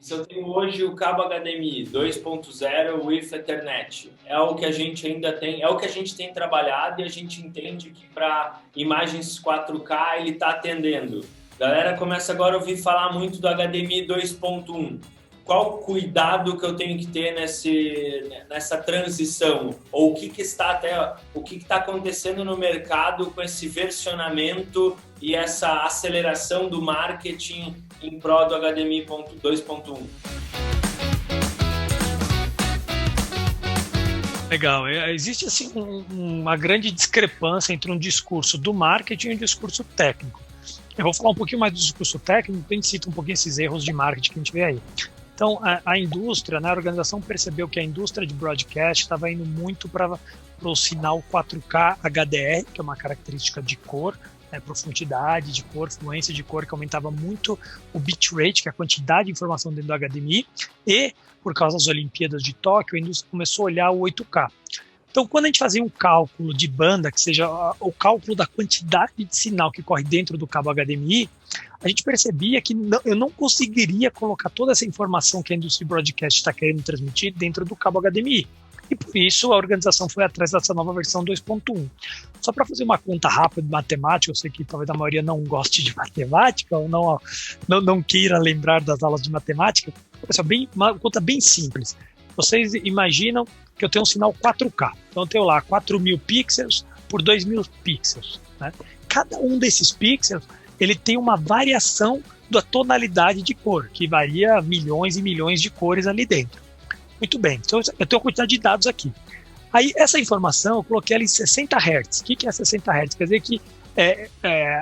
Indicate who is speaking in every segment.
Speaker 1: Se eu tenho hoje o cabo HDMI 2.0 with Ethernet, é o que a gente ainda tem, é o que a gente tem trabalhado e a gente entende que para imagens 4K ele está atendendo. A galera começa agora a ouvir falar muito do HDMI 2.1. Qual cuidado que eu tenho que ter nessa transição? Ou o que está acontecendo no mercado com esse versionamento e essa aceleração do marketing em prol do HDMI 2.1?
Speaker 2: Legal. Existe assim uma grande discrepância entre um discurso do marketing e um discurso técnico. Eu vou falar um pouquinho mais do discurso técnico, a gente cita um pouquinho esses erros de marketing que a gente vê aí. Então, a indústria, né, a organização percebeu que a indústria de broadcast estava indo muito para o sinal 4K HDR, que é uma característica de cor, né, profundidade de cor, fluência de cor, que aumentava muito o bitrate, que é a quantidade de informação dentro do HDMI, e, por causa das Olimpíadas de Tóquio, a indústria começou a olhar o 8K. Então, quando a gente fazia um cálculo de banda, que seja o cálculo da quantidade de sinal que corre dentro do cabo HDMI, a gente percebia que eu não conseguiria colocar toda essa informação que a indústria de broadcast está querendo transmitir dentro do cabo HDMI. E por isso a organização foi atrás dessa nova versão 2.1. Só para fazer uma conta rápida de matemática, eu sei que talvez a maioria não goste de matemática ou não queira lembrar das aulas de matemática, uma conta bem simples. Vocês imaginam que eu tenho um sinal 4K. Então eu tenho lá 4.000 pixels por 2.000 pixels. Né? Cada um desses pixels ele tem uma variação da tonalidade de cor, que varia milhões e milhões de cores ali dentro. Muito bem, então eu tenho uma quantidade de dados aqui. Aí essa informação eu coloquei ela em 60 Hz. O que é 60 Hz? Quer dizer que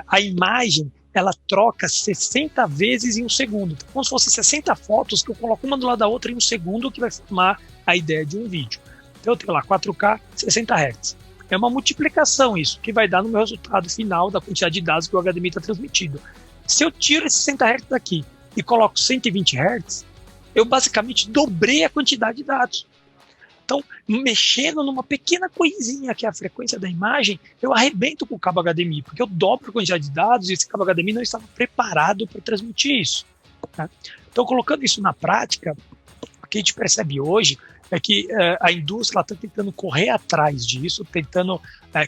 Speaker 2: a imagem ela troca 60 vezes em um segundo. Então, como se fossem 60 fotos que eu coloco uma do lado da outra em um segundo, que vai formar a ideia de um vídeo. Então eu tenho lá 4K, 60 Hz. É uma multiplicação isso, que vai dar no meu resultado final da quantidade de dados que o HDMI está transmitindo. Se eu tiro esses 60 Hz daqui e coloco 120 Hz, eu basicamente dobrei a quantidade de dados. Então, mexendo numa pequena coisinha que é a frequência da imagem, eu arrebento com o cabo HDMI, porque eu dobro a quantidade de dados e esse cabo HDMI não estava preparado para transmitir isso. Tá? Então, colocando isso na prática, o que a gente percebe hoje é que a indústria está tentando correr atrás disso, tentando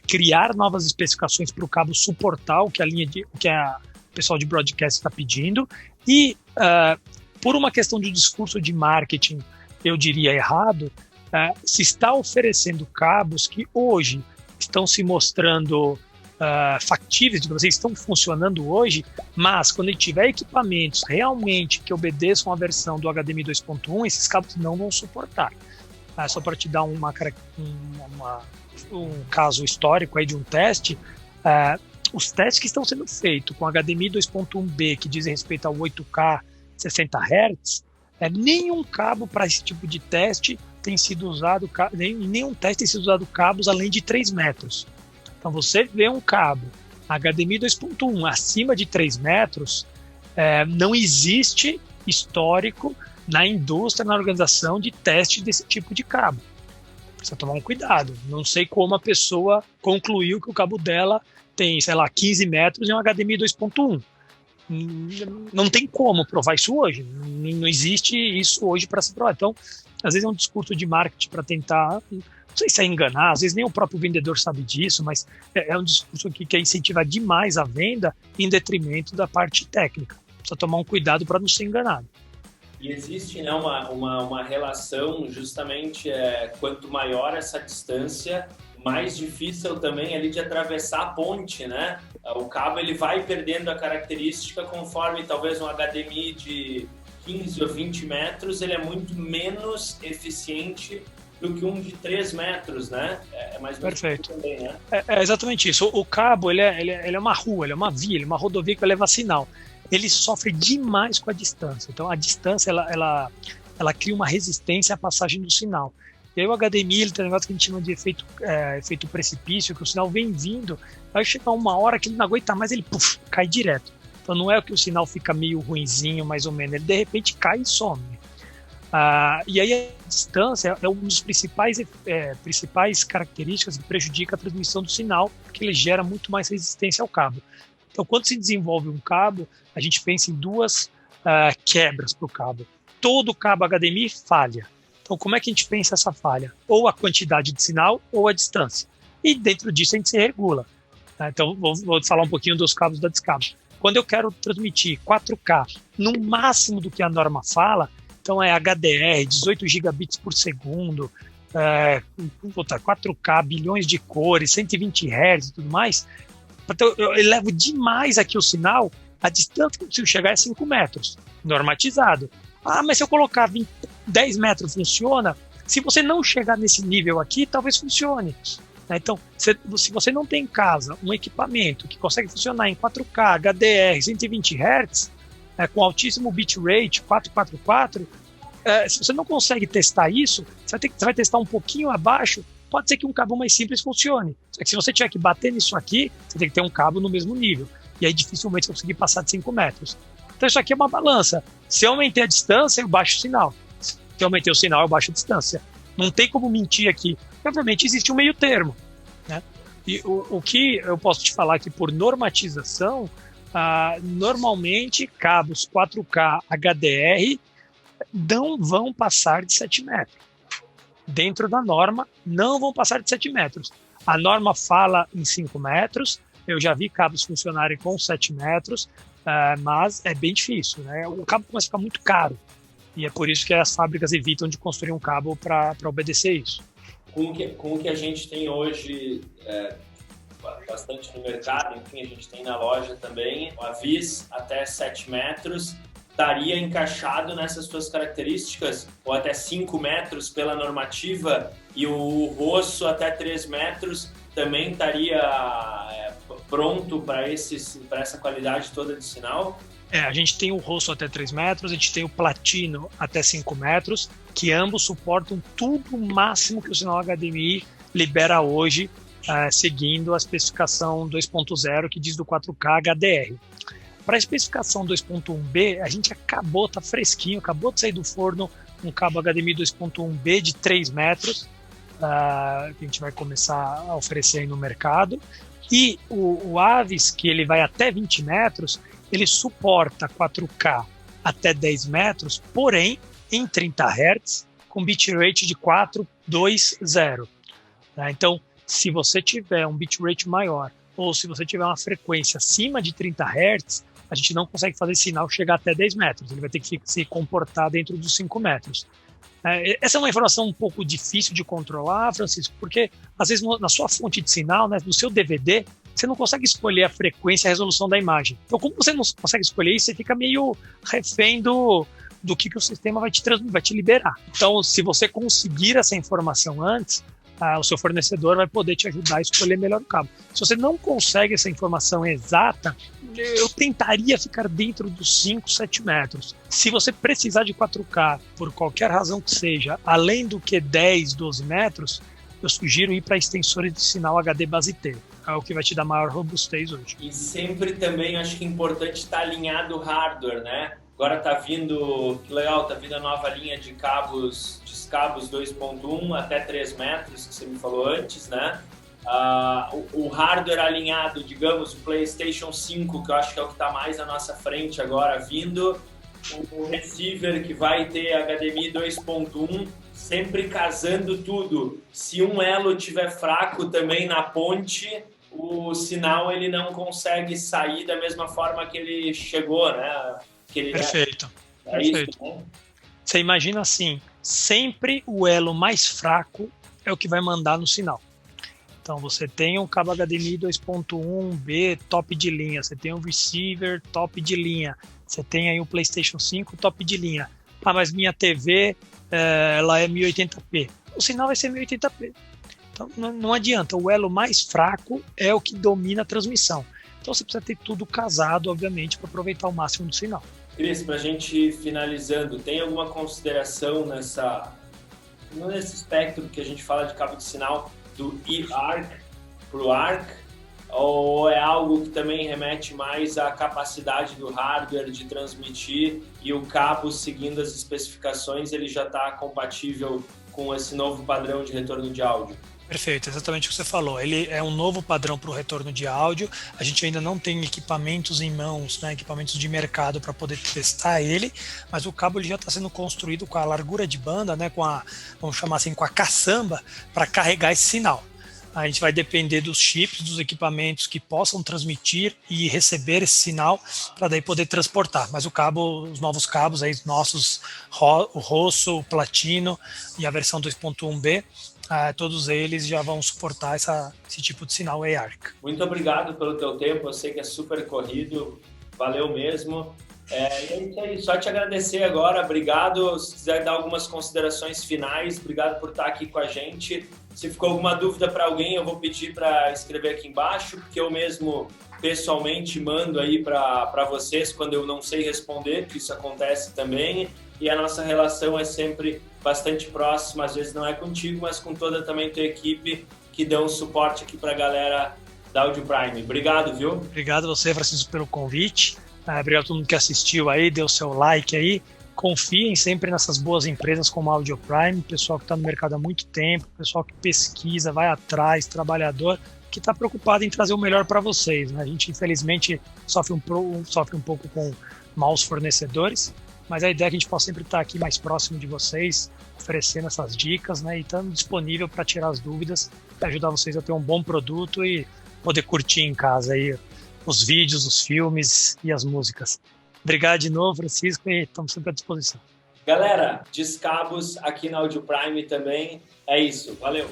Speaker 2: criar novas especificações para o cabo suportar o que o pessoal de broadcast está pedindo e, por uma questão de discurso de marketing, eu diria errado, se está oferecendo cabos que hoje estão se mostrando factíveis, digamos assim, estão funcionando hoje, mas quando a gente tiver equipamentos realmente que obedeçam a versão do HDMI 2.1, esses cabos não vão suportar. Só para te dar um caso histórico aí de um teste, os testes que estão sendo feitos com HDMI 2.1B, que dizem respeito ao 8K 60 Hz, nenhum cabo para esse tipo de teste tem sido usado, nenhum teste tem sido usado cabos além de 3 metros. Então você vê um cabo HDMI 2.1 acima de 3 metros, não existe histórico na indústria, na organização de teste desse tipo de cabo. Precisa tomar um cuidado. Não sei como a pessoa concluiu que o cabo dela tem, 15 metros e um HDMI 2.1. Não tem como provar isso hoje. Não existe isso hoje para se provar. Então, às vezes é um discurso de marketing para tentar, não sei se é enganar, às vezes nem o próprio vendedor sabe disso, mas é um discurso que quer incentivar demais a venda em detrimento da parte técnica. Precisa tomar um cuidado para não ser enganado.
Speaker 1: E existe, né, uma relação justamente, quanto maior essa distância, mais difícil também ali de atravessar a ponte, né? O cabo ele vai perdendo a característica conforme talvez um HDMI de 15 ou 20 metros, ele é muito menos eficiente do que um de 3 metros, né? É mais ou menos
Speaker 2: Perfeito.
Speaker 1: Também, né?
Speaker 2: É exatamente isso. O cabo ele é uma rua, ele é uma via, ele é uma rodovia que vai levar sinal. Ele sofre demais com a distância. Então a distância ela cria uma resistência à passagem do sinal. E aí o HDMI ele tem um negócio que a gente chama de efeito precipício, que o sinal vem vindo, vai chegar uma hora que ele não aguenta mais, ele cai direto. Então não é que o sinal fica meio ruinzinho, mais ou menos, ele de repente cai e some. E aí a distância é uma das principais características que prejudica a transmissão do sinal, porque ele gera muito mais resistência ao cabo. Então quando se desenvolve um cabo, a gente pensa em duas quebras para o cabo. todo cabo HDMI falha. Então, como é que a gente pensa essa falha? Ou a quantidade de sinal ou a distância. E dentro disso a gente se regula. Tá? Então, vou falar um pouquinho dos cabos da Discabo. Quando eu quero transmitir 4K no máximo do que a norma fala, então é HDR, 18 gigabits por segundo, 4K, bilhões de cores, 120 Hz e tudo mais. Então, eu elevo demais aqui o sinal, a distância que eu preciso chegar é 5 metros, normatizado. Mas se eu colocar 10 metros funciona? Se você não chegar nesse nível aqui, talvez funcione. Então, se você não tem em casa um equipamento que consegue funcionar em 4K, HDR, 120 Hz, com altíssimo bitrate, 444, se você não consegue testar isso, você vai testar um pouquinho abaixo, pode ser que um cabo mais simples funcione. Só que se você tiver que bater nisso aqui, você tem que ter um cabo no mesmo nível. E aí dificilmente você vai conseguir passar de 5 metros. Então isso aqui é uma balança. Se eu aumentei a distância, eu baixo o sinal. Se eu aumentei o sinal, eu baixo a distância. Não tem como mentir aqui. Obviamente existe um meio termo, né? E o que eu posso te falar que por normatização, normalmente cabos 4K HDR não vão passar de 7 metros. Dentro da norma, não vão passar de 7 metros. A norma fala em 5 metros, eu já vi cabos funcionarem com 7 metros, mas é bem difícil, né? O cabo começa a ficar muito caro, e é por isso que as fábricas evitam de construir um cabo para obedecer isso.
Speaker 1: Com o que a gente tem hoje, bastante no mercado, enfim, a gente tem na loja também, o Avis até 7 metros, estaria encaixado nessas suas características, ou até 5 metros pela normativa, e o Rosso até 3 metros também estaria pronto para essa qualidade toda de sinal?
Speaker 2: A gente tem o Rosso até 3 metros, a gente tem o Platino até 5 metros, que ambos suportam tudo o máximo que o sinal HDMI libera hoje, seguindo a especificação 2.0 que diz do 4K HDR. Para a especificação 2.1B, a gente tá fresquinho, acabou de sair do forno um cabo HDMI 2.1B de 3 metros, que a gente vai começar a oferecer aí no mercado. E o Avis, que ele vai até 20 metros, ele suporta 4K até 10 metros, porém em 30 Hz, com bitrate de 420. Então, se você tiver um bitrate maior, ou se você tiver uma frequência acima de 30 Hz, a gente não consegue fazer sinal chegar até 10 metros. Ele vai ter que se comportar dentro dos 5 metros. Essa é uma informação um pouco difícil de controlar, Francisco, porque às vezes na sua fonte de sinal, né, no seu DVD, você não consegue escolher a frequência e a resolução da imagem. Então, como você não consegue escolher isso, você fica meio refém do que o sistema vai te liberar. Então, se você conseguir essa informação antes, o seu fornecedor vai poder te ajudar a escolher melhor o cabo. Se você não consegue essa informação exata, eu tentaria ficar dentro dos 5, 7 metros. Se você precisar de 4K, por qualquer razão que seja, além do que 10, 12 metros, eu sugiro ir para extensores de sinal HD base T. É o que vai te dar maior robustez hoje.
Speaker 1: E sempre também acho que é importante estar alinhado o hardware, né? Agora tá vindo, que legal, tá vindo a nova linha de cabos 2.1 até 3 metros, que você me falou antes, né? O hardware alinhado, digamos, o PlayStation 5, que eu acho que é o que está mais à nossa frente agora vindo, o receiver que vai ter HDMI 2.1, sempre casando tudo. Se um elo estiver fraco também na ponte, o sinal ele não consegue sair da mesma forma que ele chegou, né?
Speaker 2: Perfeito.
Speaker 1: Perfeito. Isso, né?
Speaker 2: Você imagina assim, sempre o elo mais fraco é o que vai mandar no sinal. Então você tem um cabo HDMI 2.1B top de linha, você tem um receiver top de linha, você tem aí o PlayStation 5 top de linha. Mas minha TV ela é 1080p. O sinal vai ser 1080p. Então não adianta, o elo mais fraco é o que domina a transmissão. Então você precisa ter tudo casado, obviamente, para aproveitar o máximo do sinal.
Speaker 1: Cris, para a gente finalizando, tem alguma consideração nesse espectro que a gente fala de cabo de sinal do eARC para o ARC? Ou é algo que também remete mais à capacidade do hardware de transmitir e o cabo, seguindo as especificações, ele já está compatível com esse novo padrão de retorno de áudio?
Speaker 2: Perfeito, exatamente o que você falou. Ele é um novo padrão para o retorno de áudio. A gente ainda não tem equipamentos em mãos, né, equipamentos de mercado para poder testar ele, mas o cabo ele já está sendo construído com a largura de banda, né, vamos chamar assim, com a caçamba para carregar esse sinal. A gente vai depender dos chips, dos equipamentos que possam transmitir e receber esse sinal para daí poder transportar. Mas o cabo, os novos cabos aí nossos, o Rosso, o Platino e a versão 2.1B, todos eles já vão suportar esse tipo de sinal ARC.
Speaker 1: Muito obrigado pelo teu tempo, eu sei que é super corrido, valeu mesmo. E é isso aí, só te agradecer agora, obrigado. Se quiser dar algumas considerações finais, obrigado por estar aqui com a gente. Se ficou alguma dúvida para alguém, eu vou pedir para escrever aqui embaixo, porque eu mesmo pessoalmente mando aí para vocês quando eu não sei responder, que isso acontece também. E a nossa relação é sempre bastante próxima, às vezes não é contigo, mas com toda também tua equipe que dão um suporte aqui para a galera da Audio Prime. Obrigado, viu?
Speaker 2: Obrigado a você, Francisco, pelo convite. Obrigado a todo mundo que assistiu aí, deu seu like aí. Confiem sempre nessas boas empresas como a Audio Prime, pessoal que está no mercado há muito tempo, pessoal que pesquisa, vai atrás, trabalhador, que está preocupado em trazer o melhor para vocês, né? A gente, infelizmente, sofre um pouco com maus fornecedores, mas a ideia é que a gente possa sempre estar aqui mais próximo de vocês, oferecendo essas dicas, né? E estando disponível para tirar as dúvidas e ajudar vocês a ter um bom produto e poder curtir em casa aí os vídeos, os filmes e as músicas. Obrigado de novo, Francisco, e estamos sempre à disposição.
Speaker 1: Galera, Descabos aqui na Audio Prime também. É isso, valeu!